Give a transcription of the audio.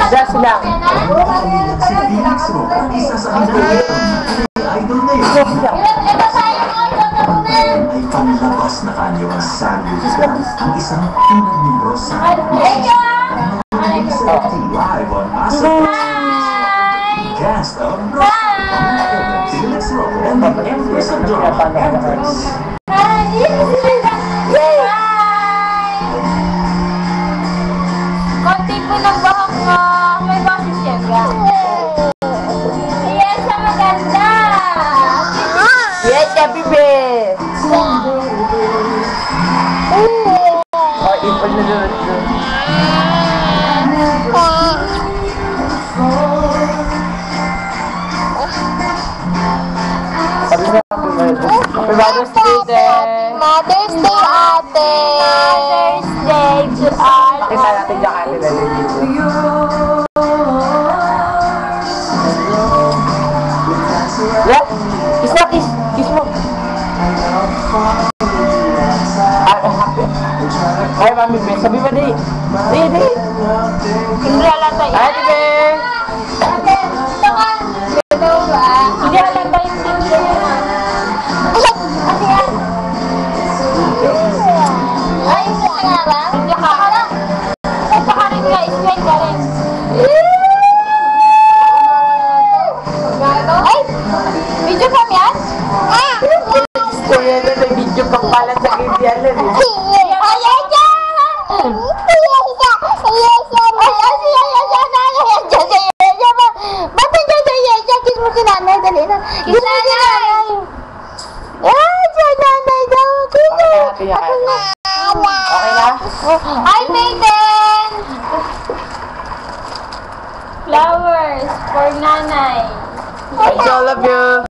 Just lang. Si Felix Ro, isa sa idol ngayon. Ay panlabas na kanyo ang sandwich ang isang pinag-membro sa live on Master Cast of Felix Ro and the Empress of Drama, Empress. Konti po ng bahang may boses siya. Yes, maganda. Yes, happy babe. Oh, ipon na doon. Sabi niya, happy Mother's Day, Mother's Day, ate. Mother's Day to ate. Pakita natin dyan kaya nila yung video. Yeah, kiss mo, kiss mo. Ay, mami, be, sabi ba di? Di. Hindi halata yun. Ay, di, be. Ate, ito ka. Ito ba? Hindi halata yung tingin mo. Ate yan. Ay, ito nga ba? Hindi ka. Ito ka rin nga, isway ka rin. Ay, video cam yan? Kaya na may video pa pala sa KBL. Okay na? Hi, Maiden! Flowers for nanay. I love you.